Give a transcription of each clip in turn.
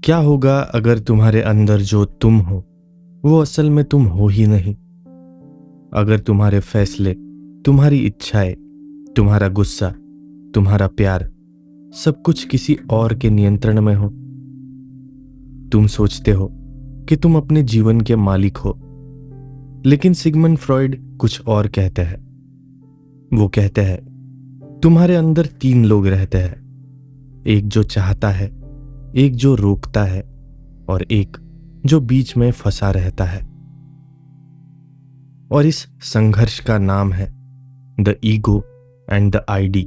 क्या होगा अगर तुम्हारे अंदर जो तुम हो वो असल में तुम हो ही नहीं? अगर तुम्हारे फैसले, तुम्हारी इच्छाएं, तुम्हारा गुस्सा, तुम्हारा प्यार सब कुछ किसी और के नियंत्रण में हो। तुम सोचते हो कि तुम अपने जीवन के मालिक हो, लेकिन सिगमंड फ्रॉइड कुछ और कहते हैं। वो कहते हैं तुम्हारे अंदर तीन लोग रहते हैं, एक जो चाहता है, एक जो रोकता है और एक जो बीच में फंसा रहता है। और इस संघर्ष का नाम है the ego and the ID.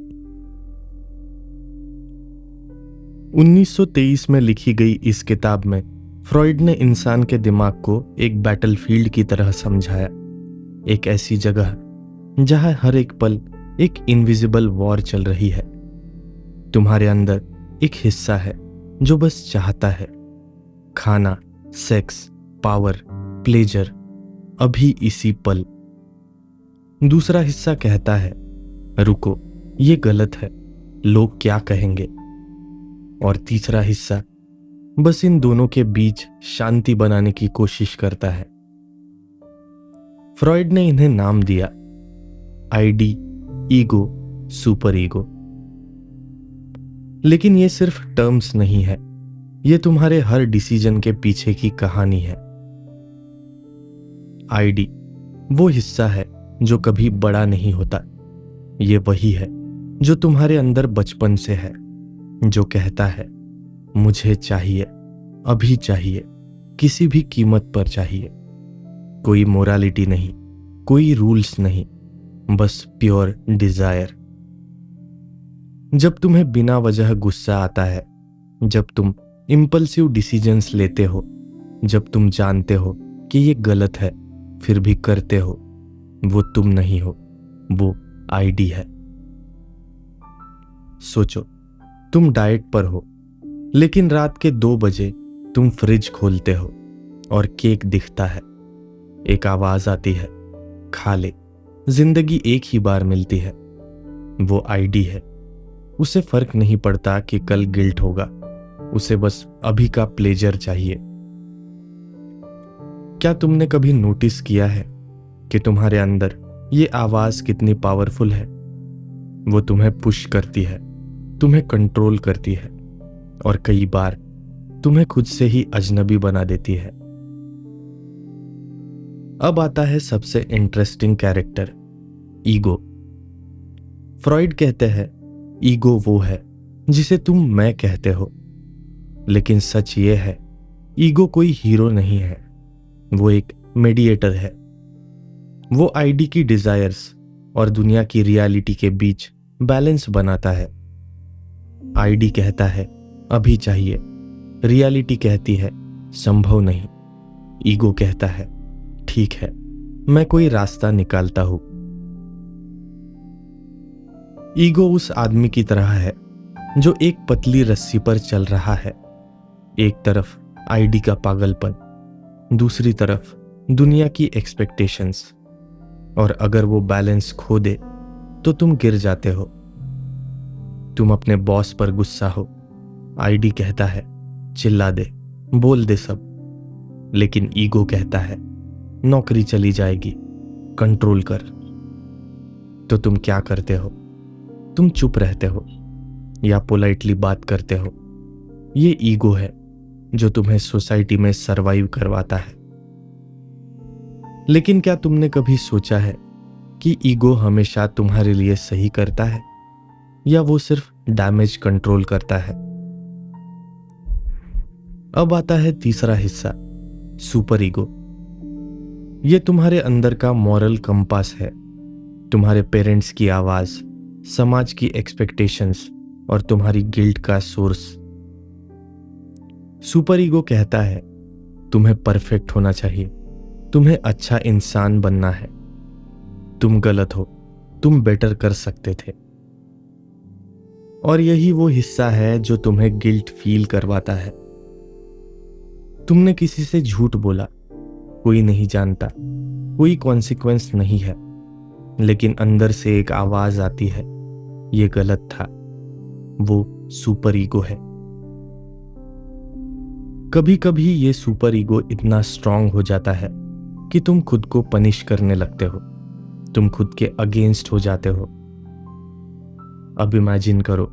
1923 में लिखी गई इस किताब में फ्रॉइड ने इंसान के दिमाग को एक बैटलफील्ड की तरह समझाया, एक ऐसी जगह जहां हर एक पल एक इनविजिबल वॉर चल रही है। तुम्हारे अंदर एक हिस्सा है जो बस चाहता है, खाना, सेक्स, पावर, प्लेजर, अभी इसी पल। दूसरा हिस्सा कहता है रुको, ये गलत है, लोग क्या कहेंगे। और तीसरा हिस्सा बस इन दोनों के बीच शांति बनाने की कोशिश करता है। फ्रॉइड ने इन्हें नाम दिया आईडी, ईगो, सुपर ईगो। लेकिन ये सिर्फ टर्म्स नहीं है, ये तुम्हारे हर डिसीजन के पीछे की कहानी है। आईडी वो हिस्सा है जो कभी बड़ा नहीं होता। ये वही है जो तुम्हारे अंदर बचपन से है, जो कहता है मुझे चाहिए, अभी चाहिए, किसी भी कीमत पर चाहिए। कोई मोरालिटी नहीं, कोई रूल्स नहीं, बस प्योर डिजायर। जब तुम्हें बिना वजह गुस्सा आता है, जब तुम इंपल्सिव डिसीजंस लेते हो, जब तुम जानते हो कि ये गलत है फिर भी करते हो, वो तुम नहीं हो, वो आईडी है। सोचो, तुम डाइट पर हो, लेकिन रात के 2 बजे तुम फ्रिज खोलते हो और केक दिखता है। एक आवाज आती है, खा ले, जिंदगी एक ही बार मिलती है। वो आईडी है। उसे फर्क नहीं पड़ता कि कल गिल्ट होगा, उसे बस अभी का प्लेजर चाहिए। क्या तुमने कभी नोटिस किया है कि तुम्हारे अंदर ये आवाज कितनी पावरफुल है? वो तुम्हें पुश करती है, तुम्हें कंट्रोल करती है और कई बार तुम्हें खुद से ही अजनबी बना देती है। अब आता है सबसे इंटरेस्टिंग कैरेक्टर, ईगो। फ्रॉइड कहते हैं ईगो वो है जिसे तुम मैं कहते हो, लेकिन सच ये है ईगो कोई हीरो नहीं है, वो एक मेडिएटर है। वो आईडी की डिजायर्स और दुनिया की रियलिटी के बीच बैलेंस बनाता है। आईडी कहता है अभी चाहिए, रियलिटी कहती है संभव नहीं। ईगो कहता है ठीक है, मैं कोई रास्ता निकालता हूं। ईगो उस आदमी की तरह है जो एक पतली रस्सी पर चल रहा है। एक तरफ आईडी का पागलपन, दूसरी तरफ दुनिया की एक्सपेक्टेशंस। और अगर वो बैलेंस खो दे तो तुम गिर जाते हो। तुम अपने बॉस पर गुस्सा हो, आईडी कहता है चिल्ला दे, बोल दे सब। लेकिन ईगो कहता है नौकरी चली जाएगी, कंट्रोल कर। तो तुम क्या करते हो? तुम चुप रहते हो या पोलाइटली बात करते हो। ये ईगो है जो तुम्हें सोसाइटी में सरवाइव करवाता है। लेकिन क्या तुमने कभी सोचा है कि ईगो हमेशा तुम्हारे लिए सही करता है या वो सिर्फ डैमेज कंट्रोल करता है? अब आता है तीसरा हिस्सा, सुपर ईगो। ये तुम्हारे अंदर का मॉरल कंपास है, तुम्हारे पेरेंट्स की आवाज, समाज की एक्सपेक्टेशंस और तुम्हारी गिल्ट का सोर्स। सुपर ईगो कहता है तुम्हें परफेक्ट होना चाहिए, तुम्हें अच्छा इंसान बनना है, तुम गलत हो, तुम बेटर कर सकते थे। और यही वो हिस्सा है जो तुम्हें गिल्ट फील करवाता है। तुमने किसी से झूठ बोला, कोई नहीं जानता, कोई कॉन्सिक्वेंस नहीं है, लेकिन अंदर से एक आवाज आती है ये गलत था। वो सुपर ईगो है। कभी कभी ये सुपर ईगो इतना स्ट्रांग हो जाता है कि तुम खुद को पनिश करने लगते हो, तुम खुद के अगेंस्ट हो जाते हो। अब इमेजिन करो,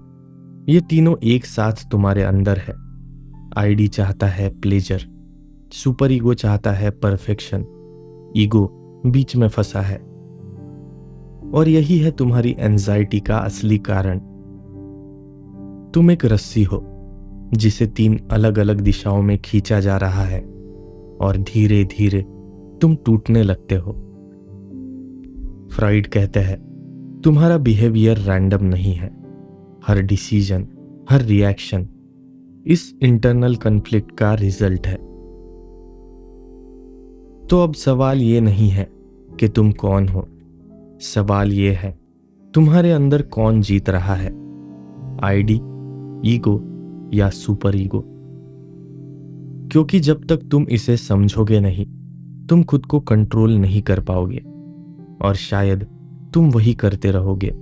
ये तीनों एक साथ तुम्हारे अंदर है। आईडी चाहता है प्लेजर, सुपर ईगो चाहता है परफेक्शन, ईगो बीच में फंसा है। और यही है तुम्हारी एंजाइटी का असली कारण। तुम एक रस्सी हो जिसे 3 अलग अलग दिशाओं में खींचा जा रहा है और धीरे धीरे तुम टूटने लगते हो। फ्रॉइड कहते हैं तुम्हारा बिहेवियर रैंडम नहीं है। हर डिसीजन, हर रिएक्शन इस इंटरनल कॉन्फ्लिक्ट का रिजल्ट है। तो अब सवाल ये नहीं है कि तुम कौन हो, सवाल ये है तुम्हारे अंदर कौन जीत रहा है, आईडी, ईगो या सुपर ईगो। क्योंकि जब तक तुम इसे समझोगे नहीं, तुम खुद को कंट्रोल नहीं कर पाओगे और शायद तुम वही करते रहोगे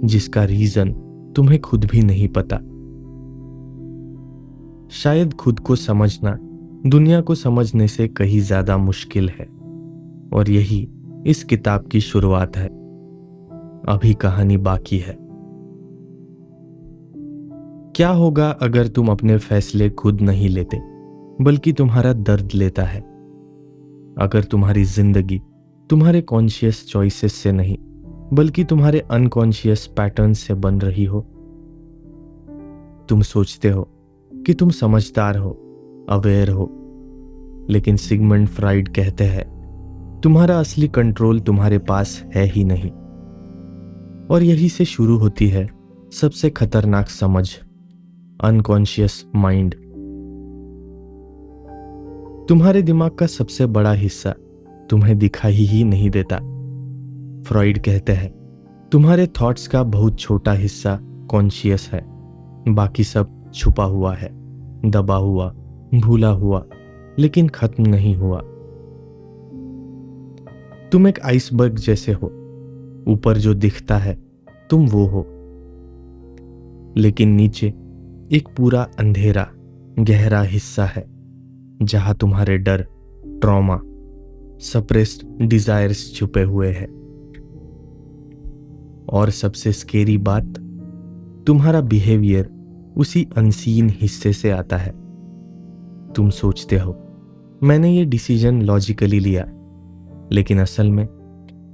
जिसका रीजन तुम्हें खुद भी नहीं पता। शायद खुद को समझना दुनिया को समझने से कहीं ज्यादा मुश्किल है और यही इस किताब की शुरुआत है। अभी कहानी बाकी है। क्या होगा अगर तुम अपने फैसले खुद नहीं लेते बल्कि तुम्हारा दर्द लेता है? अगर तुम्हारी जिंदगी तुम्हारे कॉन्शियस चॉइसेस से नहीं बल्कि तुम्हारे अनकॉन्शियस पैटर्न से बन रही हो? तुम सोचते हो कि तुम समझदार हो, अवेयर हो, लेकिन सिगमंड फ्राइड कहते हैं तुम्हारा असली कंट्रोल तुम्हारे पास है ही नहीं। और यही से शुरू होती है सबसे खतरनाक समझ, अनकॉन्शियस माइंड। तुम्हारे दिमाग का सबसे बड़ा हिस्सा तुम्हें दिखाई ही नहीं देता। फ्रॉइड कहते हैं तुम्हारे थॉट्स का बहुत छोटा हिस्सा कॉन्शियस है, बाकी सब छुपा हुआ है, दबा हुआ, भूला हुआ, लेकिन खत्म नहीं हुआ। तुम एक आइसबर्ग जैसे हो, ऊपर जो दिखता है तुम वो हो, लेकिन नीचे एक पूरा अंधेरा गहरा हिस्सा है जहां तुम्हारे डर, ट्रॉमा, सप्रेस्ड डिजायर्स छुपे हुए हैं। और सबसे स्केरी बात, तुम्हारा बिहेवियर उसी अनसीन हिस्से से आता है। तुम सोचते हो मैंने ये डिसीजन लॉजिकली लिया, लेकिन असल में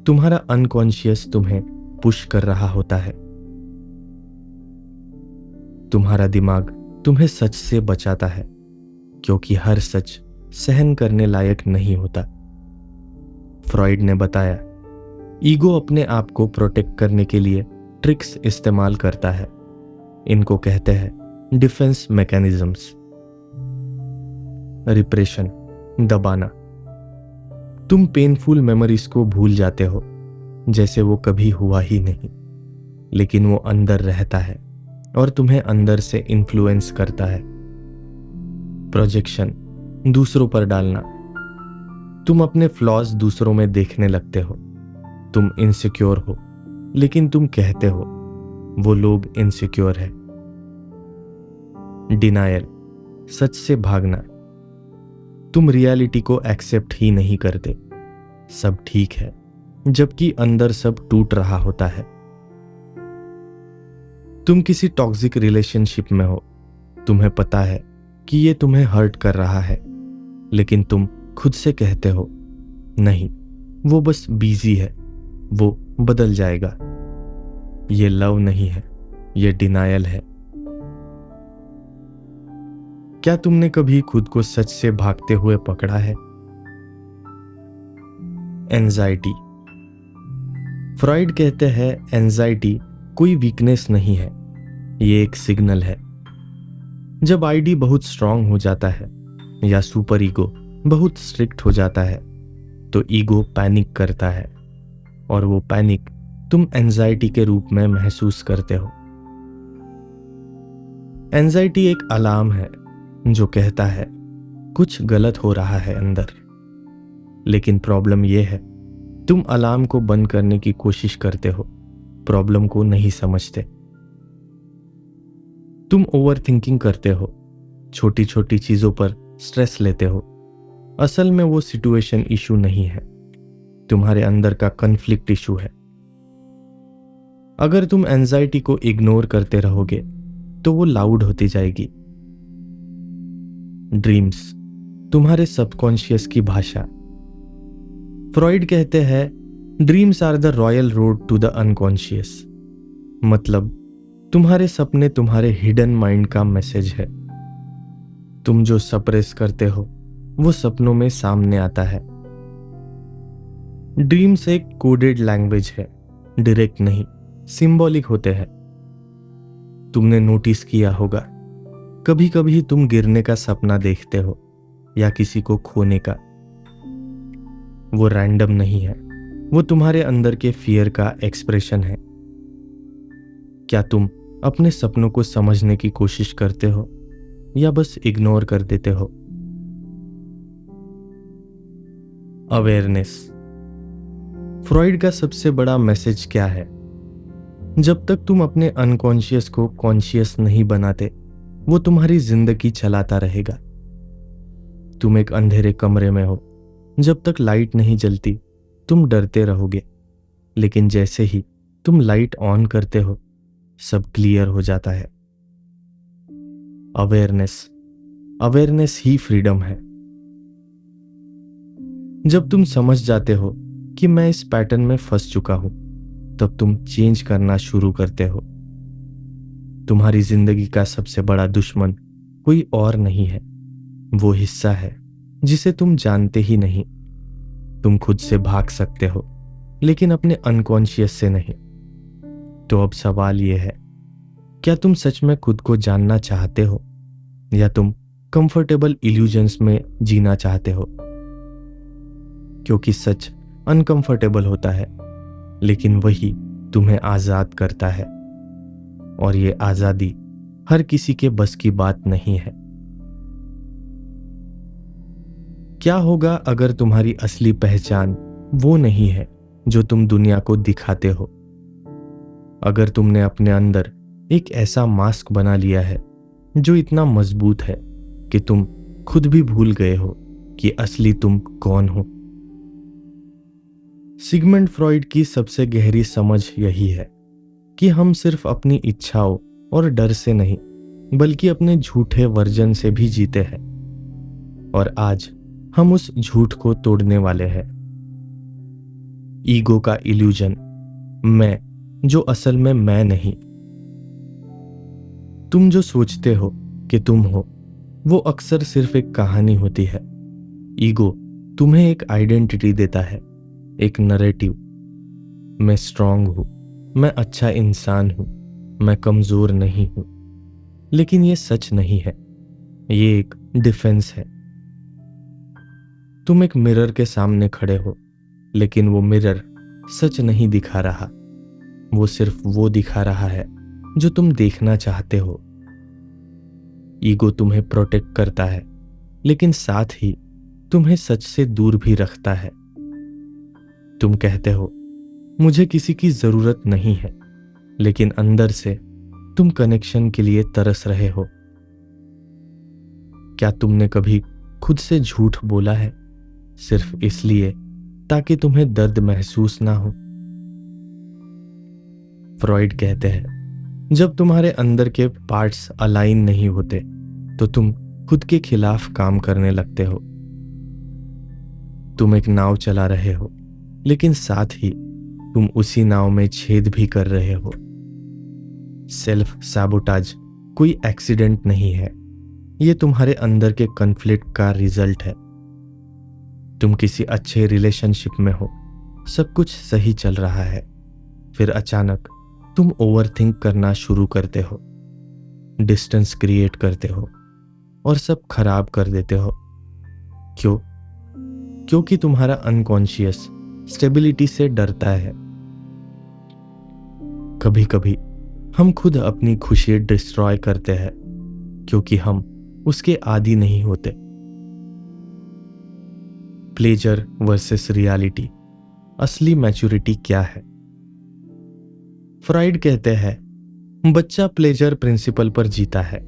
तुम्हारा अनकॉन्शियस तुम्हें पुश कर रहा होता है। तुम्हारा दिमाग तुम्हें सच से बचाता है क्योंकि हर सच सहन करने लायक नहीं होता। फ्रॉइड ने बताया ईगो अपने आप को प्रोटेक्ट करने के लिए ट्रिक्स इस्तेमाल करता है। इनको कहते हैं डिफेंस मैकेनिज्म्स। रिप्रेशन, दबाना। तुम पेनफुल मेमोरीज को भूल जाते हो जैसे वो कभी हुआ ही नहीं, लेकिन वो अंदर रहता है और तुम्हें अंदर से इन्फ्लुएंस करता है। प्रोजेक्शन, दूसरों पर डालना। तुम अपने फ्लॉज दूसरों में देखने लगते हो। तुम इनसिक्योर हो, लेकिन तुम कहते हो वो लोग इनसिक्योर है। डिनायल, सच से भागना। तुम रियलिटी को एक्सेप्ट ही नहीं करते, सब ठीक है, जबकि अंदर सब टूट रहा होता है। तुम किसी टॉक्सिक रिलेशनशिप में हो, तुम्हें पता है कि ये तुम्हें हर्ट कर रहा है, लेकिन तुम खुद से कहते हो नहीं, वो बस बिजी है, वो बदल जाएगा। ये लव नहीं है, ये डिनायल है। क्या तुमने कभी खुद को सच से भागते हुए पकड़ा है? एंजाइटी। फ्रॉइड कहते हैं एंजाइटी कोई वीकनेस नहीं है, ये एक सिग्नल है। जब आईडी बहुत स्ट्रांग हो जाता है या सुपर ईगो बहुत स्ट्रिक्ट हो जाता है तो ईगो पैनिक करता है और वो पैनिक तुम एंजाइटी के रूप में महसूस करते हो। एंजाइटी एक अलार्म है जो कहता है कुछ गलत हो रहा है अंदर। लेकिन प्रॉब्लम यह है तुम अलार्म को बंद करने की कोशिश करते हो, प्रॉब्लम को नहीं समझते। तुम ओवर थिंकिंग करते हो, छोटी छोटी चीजों पर स्ट्रेस लेते हो, असल में वो सिचुएशन इशू नहीं है, तुम्हारे अंदर का कन्फ्लिक्ट इशू है। अगर तुम एंजाइटी को इग्नोर करते रहोगे तो वो लाउड होती जाएगी। ड्रीम्स, तुम्हारे सबकॉन्शियस की भाषा। फ्रॉइड कहते हैं dreams are the royal road to the unconscious. मतलब तुम्हारे सपने तुम्हारे हिडन माइंड का मैसेज है। तुम जो सप्रेस करते हो वो सपनों में सामने आता है। ड्रीम्स एक कोडेड लैंग्वेज है, डायरेक्ट नहीं, सिंबॉलिक होते हैं। तुमने नोटिस किया होगा, कभी कभी तुम गिरने का सपना देखते हो या किसी को खोने का। वो रैंडम नहीं है, वो तुम्हारे अंदर के फियर का एक्सप्रेशन है। क्या तुम अपने सपनों को समझने की कोशिश करते हो या बस इग्नोर कर देते हो? अवेयरनेस, फ्रॉइड का सबसे बड़ा मैसेज क्या है? जब तक तुम अपने अनकॉन्शियस को कॉन्शियस नहीं बनाते, वो तुम्हारी जिंदगी चलाता रहेगा। तुम एक अंधेरे कमरे में हो, जब तक लाइट नहीं जलती तुम डरते रहोगे, लेकिन जैसे ही तुम लाइट ऑन करते हो सब क्लियर हो जाता है। अवेयरनेस ही फ्रीडम है। जब तुम समझ जाते हो कि मैं इस पैटर्न में फंस चुका हूं, तब तुम चेंज करना शुरू करते हो। तुम्हारी जिंदगी का सबसे बड़ा दुश्मन कोई और नहीं है, वो हिस्सा है जिसे तुम जानते ही नहीं। तुम खुद से भाग सकते हो, लेकिन अपने अनकॉन्शियस से नहीं। तो अब सवाल यह है, क्या तुम सच में खुद को जानना चाहते हो या तुम कंफर्टेबल इल्यूजन्स में जीना चाहते हो? क्योंकि सच अनकंफर्टेबल होता है, लेकिन वही तुम्हें आजाद करता है, और ये आजादी हर किसी के बस की बात नहीं है। क्या होगा अगर तुम्हारी असली पहचान वो नहीं है जो तुम दुनिया को दिखाते हो? अगर तुमने अपने अंदर एक ऐसा मास्क बना लिया है जो इतना मजबूत है कि तुम खुद भी भूल गए हो कि असली तुम कौन हो। सिगमंड फ्रॉइड की सबसे गहरी समझ यही है कि हम सिर्फ अपनी इच्छाओं और डर से नहीं, बल्कि अपने झूठे वर्जन से भी जीते हैं, और आज हम उस झूठ को तोड़ने वाले हैं। ईगो का इल्यूजन, मैं जो असल में मैं नहीं। तुम जो सोचते हो कि तुम हो, वो अक्सर सिर्फ एक कहानी होती है। ईगो तुम्हें एक आइडेंटिटी देता है, एक नरेटिव। मैं स्ट्रांग हूं, मैं अच्छा इंसान हूं, मैं कमजोर नहीं हूं। लेकिन ये सच नहीं है, ये एक डिफेंस है। तुम एक मिरर के सामने खड़े हो, लेकिन वो मिरर सच नहीं दिखा रहा, वो सिर्फ वो दिखा रहा है जो तुम देखना चाहते हो। ईगो तुम्हें प्रोटेक्ट करता है, लेकिन साथ ही तुम्हें सच से दूर भी रखता है। तुम कहते हो मुझे किसी की जरूरत नहीं है, लेकिन अंदर से तुम कनेक्शन के लिए तरस रहे हो। क्या तुमने कभी खुद से झूठ बोला है, सिर्फ इसलिए ताकि तुम्हें दर्द महसूस ना हो? फ्रॉइड कहते हैं जब तुम्हारे अंदर के पार्ट्स अलाइन नहीं होते तो तुम खुद के खिलाफ काम करने लगते हो। तुम एक नाव चला रहे हो, लेकिन साथ ही तुम उसी नाव में छेद भी कर रहे हो। सेल्फ सैबोटाज कोई एक्सीडेंट नहीं है, ये तुम्हारे अंदर के कॉन्फ्लिक्ट का रिजल्ट है। तुम किसी अच्छे रिलेशनशिप में हो, सब कुछ सही चल रहा है, फिर अचानक तुम ओवरथिंक करना शुरू करते हो, डिस्टेंस क्रिएट करते हो और सब खराब कर देते हो। क्यों? क्योंकि तुम्हारा अनकॉन्शियस स्टेबिलिटी से डरता है। कभी कभी हम खुद अपनी खुशी डिस्ट्रॉय करते हैं क्योंकि हम उसके आदी नहीं होते। प्लेजर वर्सेस रियलिटी, असली मैच्योरिटी क्या है? फ्रॉइड कहते हैं बच्चा प्लेजर प्रिंसिपल पर जीता है,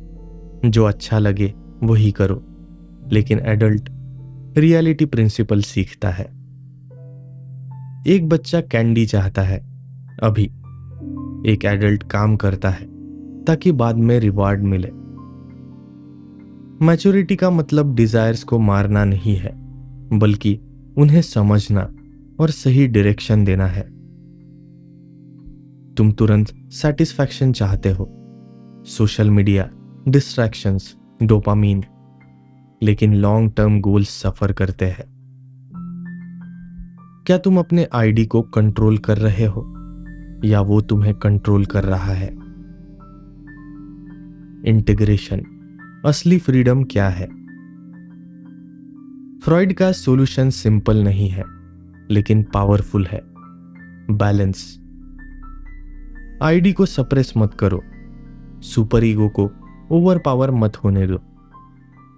जो अच्छा लगे वही करो, लेकिन एडल्ट रियलिटी प्रिंसिपल सीखता है। एक बच्चा कैंडी चाहता है अभी, एक एडल्ट काम करता है ताकि बाद में रिवार्ड मिले। मैच्योरिटी का मतलब डिजायर्स को मारना नहीं है, बल्कि उन्हें समझना और सही डायरेक्शन देना है। तुम तुरंत सेटिस्फैक्शन चाहते हो, सोशल मीडिया, डिस्ट्रैक्शंस, डोपामीन, लेकिन लॉन्ग टर्म गोल्स सफर करते हैं। क्या तुम अपने आईडी को कंट्रोल कर रहे हो या वो तुम्हें कंट्रोल कर रहा है? इंटीग्रेशन, असली फ्रीडम क्या है? फ्रॉइड का सॉल्यूशन सिंपल नहीं है, लेकिन पावरफुल है। बैलेंस। आईडी को सप्रेस मत करो, सुपर ईगो को ओवर पावर मत होने दो।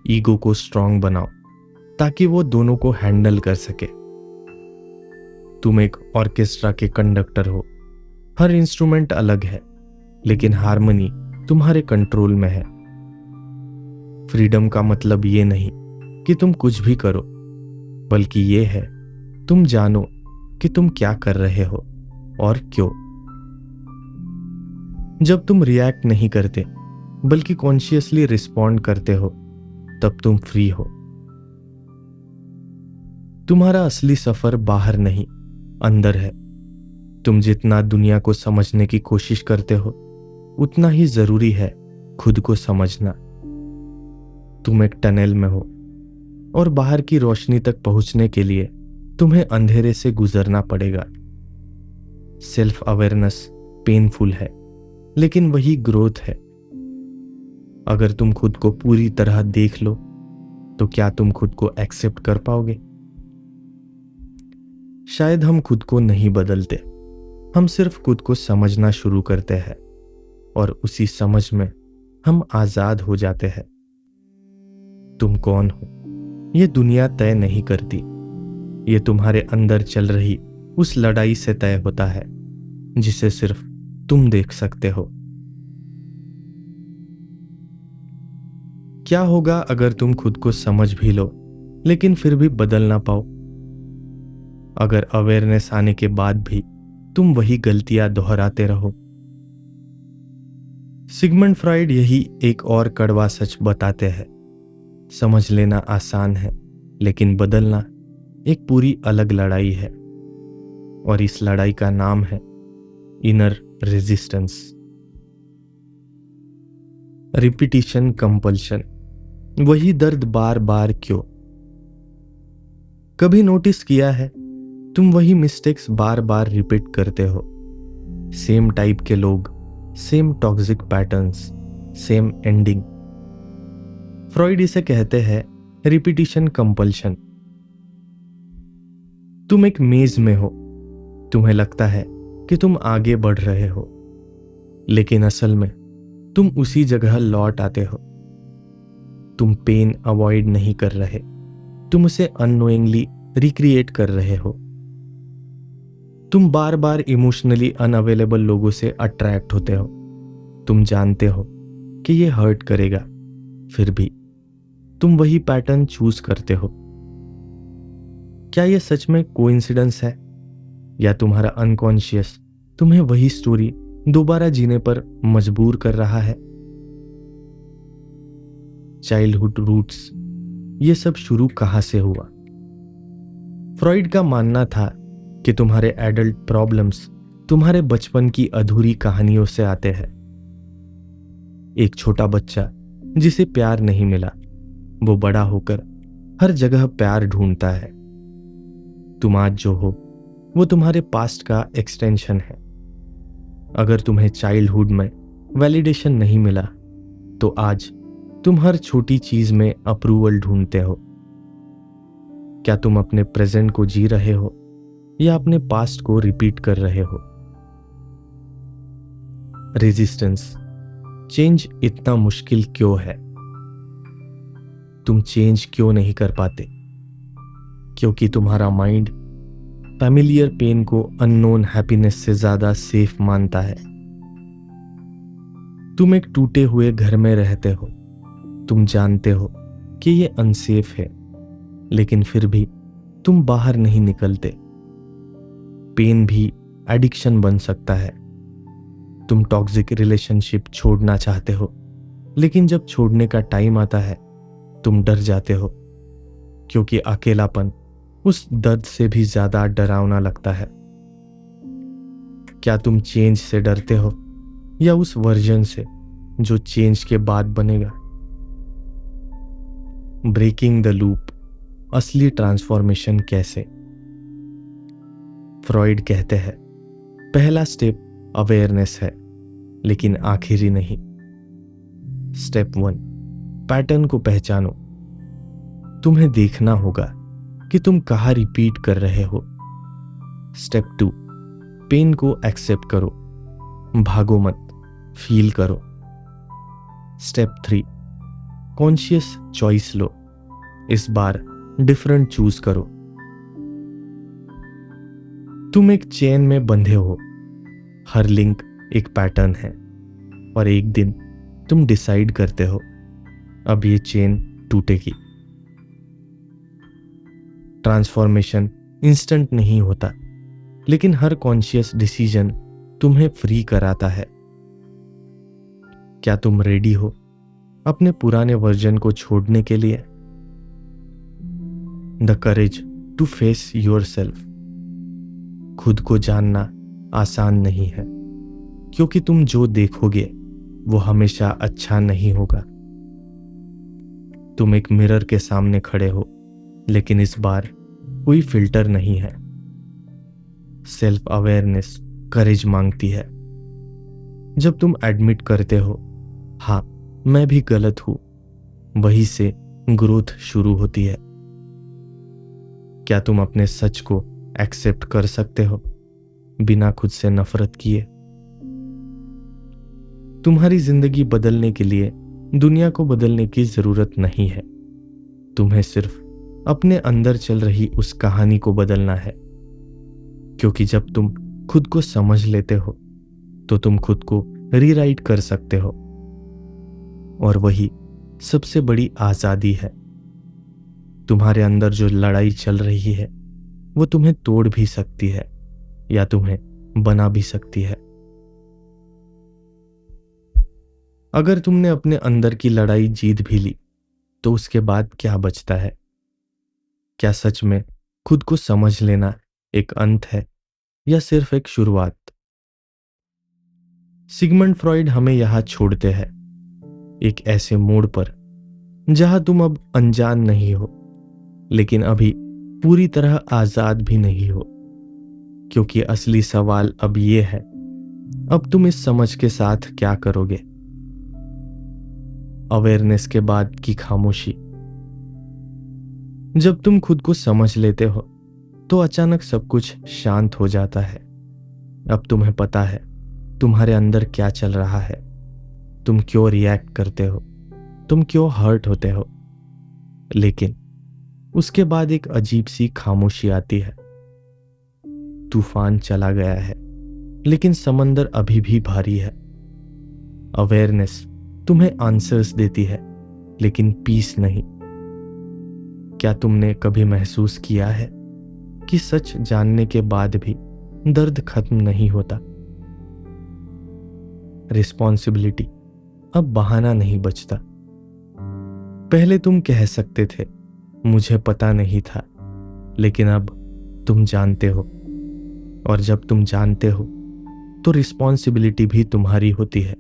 ईगो को स्ट्रांग बनाओ ताकि वो दोनों को हैंडल कर सके। तुम एक ऑर्केस्ट्रा के कंडक्टर हो, हर इंस्ट्रूमेंट अलग है, लेकिन हार्मनी तुम्हारे कंट्रोल में है। फ्रीडम का मतलब ये नहीं कि तुम कुछ भी करो, बल्कि ये है तुम जानो कि तुम क्या कर रहे हो और क्यों। जब तुम रिएक्ट नहीं करते बल्कि कॉन्शियसली रिस्पॉन्ड करते हो, तब तुम फ्री हो। तुम्हारा असली सफर बाहर नहीं, अंदर है। तुम जितना दुनिया को समझने की कोशिश करते हो, उतना ही जरूरी है खुद को समझना। तुम एक टनल में हो और बाहर की रोशनी तक पहुंचने के लिए तुम्हें अंधेरे से गुजरना पड़ेगा। सेल्फ अवेयरनेस पेनफुल है, लेकिन वही ग्रोथ है। अगर तुम खुद को पूरी तरह देख लो, तो क्या तुम खुद को एक्सेप्ट कर पाओगे? शायद हम खुद को नहीं बदलते, हम सिर्फ खुद को समझना शुरू करते हैं, और उसी समझ में हम आजाद हो जाते हैं। तुम कौन हो ये दुनिया तय नहीं करती, ये तुम्हारे अंदर चल रही उस लड़ाई से तय होता है जिसे सिर्फ तुम देख सकते हो। क्या होगा अगर तुम खुद को समझ भी लो लेकिन फिर भी बदल ना पाओ? अगर अवेयरनेस आने के बाद भी तुम वही गलतियां दोहराते रहो? सिगमंड फ्रॉइड यही एक और कड़वा सच बताते हैं। समझ लेना आसान है, लेकिन बदलना एक पूरी अलग लड़ाई है, और इस लड़ाई का नाम है इनर रेजिस्टेंस। रिपीटिशन कंपल्शन, वही दर्द बार बार क्यों? कभी नोटिस किया है तुम वही मिस्टेक्स बार बार रिपीट करते हो? सेम टाइप के लोग, same toxic patterns, same ending. Freud इसे कहते हैं रिपीटिशन कंपल्शन। तुम एक मेज में हो, तुम्हें लगता है कि तुम आगे बढ़ रहे हो, लेकिन असल में तुम उसी जगह लौट आते हो। तुम पेन अवॉइड नहीं कर रहे, तुम उसे अननोइंगली रिक्रिएट कर रहे हो। तुम बार बार इमोशनली अनअवेलेबल लोगों से अट्रैक्ट होते हो। तुम जानते हो कि ये हर्ट करेगा, फिर भी तुम वही पैटर्न चूज करते हो। क्या यह सच में कोइंसिडेंस है, या तुम्हारा अनकॉन्शियस तुम्हें वही स्टोरी दोबारा जीने पर मजबूर कर रहा है? चाइल्डहुड रूट्स, ये सब शुरू कहां से हुआ? फ्रॉइड का मानना था कि तुम्हारे एडल्ट प्रॉब्लम्स तुम्हारे बचपन की अधूरी कहानियों से आते हैं। एक छोटा बच्चा जिसे प्यार नहीं मिला, वो बड़ा होकर हर जगह प्यार ढूंढता है। तुम आज जो हो वो तुम्हारे पास्ट का एक्सटेंशन है। अगर तुम्हें चाइल्डहुड में वैलिडेशन नहीं मिला, तो आज तुम हर छोटी चीज में अप्रूवल ढूंढते हो। क्या तुम अपने प्रेजेंट को जी रहे हो या अपने पास्ट को रिपीट कर रहे हो? रेजिस्टेंस, चेंज इतना मुश्किल क्यों है? तुम चेंज क्यों नहीं कर पाते? क्योंकि तुम्हारा माइंड फैमिलियर पेन को अननोन हैप्पीनेस से ज्यादा सेफ मानता है। तुम एक टूटे हुए घर में रहते हो। तुम जानते हो कि ये अनसेफ है, लेकिन फिर भी तुम बाहर नहीं निकलते। पेन भी एडिक्शन बन सकता है। तुम टॉक्सिक रिलेशनशिप छोड़ना चाहते हो, लेकिन जब छोड़ने का टाइम आता है तुम डर जाते हो, क्योंकि अकेलापन उस दर्द से भी ज्यादा डरावना लगता है। क्या तुम चेंज से डरते हो या उस वर्जन से जो चेंज के बाद बनेगा? ब्रेकिंग द लूप, असली ट्रांसफॉर्मेशन कैसे? फ्रॉइड कहते हैं पहला स्टेप अवेयरनेस है, लेकिन आखिरी नहीं। स्टेप 1, पैटर्न को पहचानो। तुम्हें देखना होगा कि तुम कहाँ रिपीट कर रहे हो। स्टेप 2, पेन को एक्सेप्ट करो, भागो मत, फील करो। स्टेप 3, कॉन्शियस चॉइस लो, इस बार डिफरेंट चूज करो। तुम एक चेन में बंधे हो, हर लिंक एक पैटर्न है, और एक दिन तुम डिसाइड करते हो अब ये चेन टूटेगी। ट्रांसफॉर्मेशन इंस्टेंट नहीं होता, लेकिन हर कॉन्शियस डिसीजन तुम्हें फ्री कराता है। क्या तुम रेडी हो अपने पुराने वर्जन को छोड़ने के लिए? The courage to face yourself. खुद को जानना आसान नहीं है, क्योंकि तुम जो देखोगे वो हमेशा अच्छा नहीं होगा। तुम एक मिरर के सामने खड़े हो, लेकिन इस बार कोई फिल्टर नहीं है। सेल्फ अवेयरनेस करेज मांगती है। जब तुम एडमिट करते हो, हाँ मैं भी गलत हूं, वहीं से ग्रोथ शुरू होती है। क्या तुम अपने सच को एक्सेप्ट कर सकते हो बिना खुद से नफरत किए? तुम्हारी जिंदगी बदलने के लिए दुनिया को बदलने की जरूरत नहीं है। तुम्हें सिर्फ अपने अंदर चल रही उस कहानी को बदलना है, क्योंकि जब तुम खुद को समझ लेते हो तो तुम खुद को रीराइट कर सकते हो, और वही सबसे बड़ी आजादी है। तुम्हारे अंदर जो लड़ाई चल रही है वो तुम्हें तोड़ भी सकती है या तुम्हें बना भी सकती है। अगर तुमने अपने अंदर की लड़ाई जीत भी ली तो उसके बाद क्या बचता है? क्या सच में खुद को समझ लेना एक अंत है या सिर्फ एक शुरुआत? सिगमंड फ्रॉइड हमें यहां छोड़ते हैं, एक ऐसे मोड़ पर जहां तुम अब अनजान नहीं हो, लेकिन अभी पूरी तरह आजाद भी नहीं हो। क्योंकि असली सवाल अब ये है, अब तुम इस समझ के साथ क्या करोगे? अवेयरनेस के बाद की खामोशी। जब तुम खुद को समझ लेते हो तो अचानक सब कुछ शांत हो जाता है। अब तुम्हें पता है तुम्हारे अंदर क्या चल रहा है, तुम क्यों रिएक्ट करते हो, तुम क्यों हर्ट होते हो। लेकिन उसके बाद एक अजीब सी खामोशी आती है। तूफान चला गया है, लेकिन समंदर अभी भी भारी है। अवेयरनेस तुम्हें आंसर्स देती है, लेकिन पीस नहीं। क्या तुमने कभी महसूस किया है कि सच जानने के बाद भी दर्द खत्म नहीं होता? रिस्पॉन्सिबिलिटी अब बहाना नहीं बचता। पहले तुम कह सकते थे मुझे पता नहीं था, लेकिन अब तुम जानते हो, और जब तुम जानते हो तो रिस्पॉन्सिबिलिटी भी तुम्हारी होती है।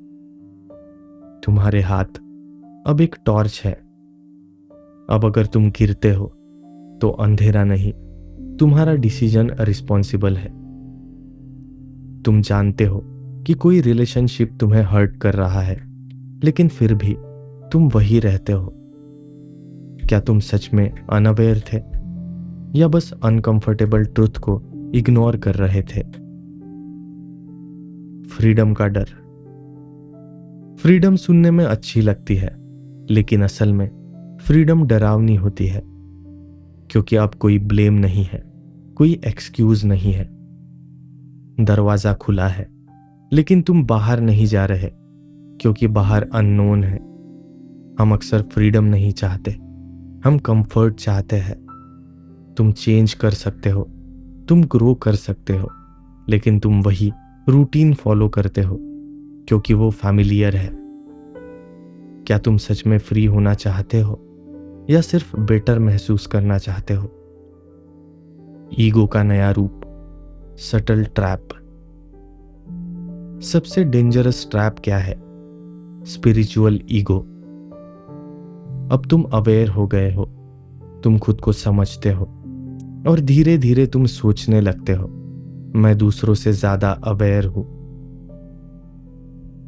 तुम्हारे हाथ अब एक टॉर्च है। अब अगर तुम गिरते हो तो अंधेरा नहीं, तुम्हारा डिसीजन रिस्पॉन्सिबल है। तुम जानते हो कि कोई रिलेशनशिप तुम्हें हर्ट कर रहा है, लेकिन फिर भी तुम वही रहते हो। क्या तुम सच में अनअवेयर थे या बस अनकंफर्टेबल ट्रुथ को इग्नोर कर रहे थे? फ्रीडम का डर। फ्रीडम सुनने में अच्छी लगती है, लेकिन असल में फ्रीडम डरावनी होती है, क्योंकि अब कोई ब्लेम नहीं है, कोई एक्सक्यूज नहीं है। दरवाजा खुला है, लेकिन तुम बाहर नहीं जा रहे, क्योंकि बाहर अननोन है। हम अक्सर फ्रीडम नहीं चाहते, हम कंफर्ट चाहते हैं। तुम चेंज कर सकते हो, तुम ग्रो कर सकते हो, लेकिन तुम वही रूटीन फॉलो करते हो क्योंकि वो फैमिलियर है। क्या तुम सच में फ्री होना चाहते हो या सिर्फ बेटर महसूस करना चाहते हो? ईगो का नया रूप, सटल ट्रैप। सबसे डेंजरस ट्रैप क्या है? Spiritual ego. अब तुम अवेयर हो गए हो, तुम खुद को समझते हो और धीरे धीरे तुम सोचने लगते हो, मैं दूसरों से ज्यादा अवेयर हूं।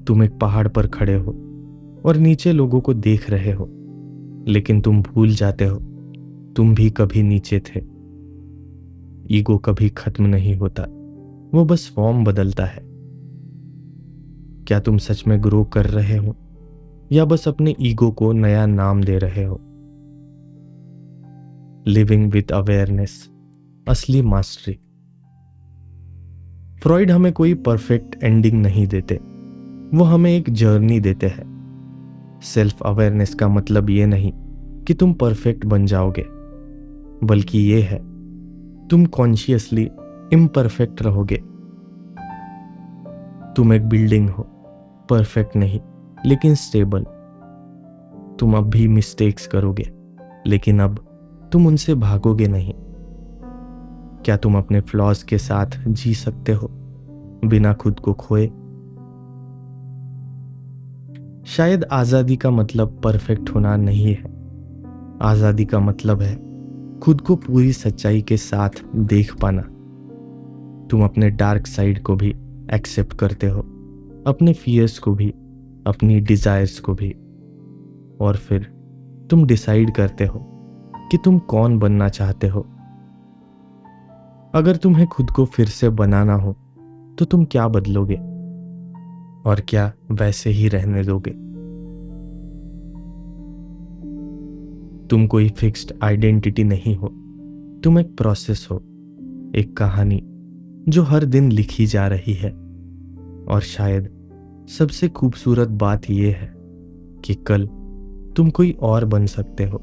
तुम एक पहाड़ पर खड़े हो और नीचे लोगों को देख रहे हो, लेकिन तुम भूल जाते हो तुम भी कभी नीचे थे। ईगो कभी खत्म नहीं होता, वो बस फॉर्म बदलता है। क्या तुम सच में ग्रो कर रहे हो या बस अपने ईगो को नया नाम दे रहे हो? लिविंग विथ अवेयरनेस, असली मास्टरी। फ्रॉइड हमें कोई परफेक्ट एंडिंग नहीं देते, वो हमें एक जर्नी देते हैं। सेल्फ अवेयरनेस का मतलब ये नहीं कि तुम परफेक्ट बन जाओगे, बल्कि ये है तुम कॉन्शियसली इम्परफेक्ट रहोगे। तुम एक बिल्डिंग हो, परफेक्ट नहीं लेकिन स्टेबल। तुम अब भी मिस्टेक्स करोगे, लेकिन अब तुम उनसे भागोगे नहीं। क्या तुम अपने फ्लॉज के साथ जी सकते हो बिना खुद को खोए? शायद आजादी का मतलब परफेक्ट होना नहीं है। आजादी का मतलब है खुद को पूरी सच्चाई के साथ देख पाना। तुम अपने डार्क साइड को भी एक्सेप्ट करते हो, अपने फियर्स को भी, अपनी डिजायर्स को भी, और फिर तुम डिसाइड करते हो कि तुम कौन बनना चाहते हो। अगर तुम्हें खुद को फिर से बनाना हो तो तुम क्या बदलोगे और क्या वैसे ही रहने दोगे? तुम कोई फिक्स्ड आइडेंटिटी नहीं हो, तुम एक प्रोसेस हो, एक कहानी जो हर दिन लिखी जा रही है। और शायद सबसे खूबसूरत बात यह है कि कल तुम कोई और बन सकते हो।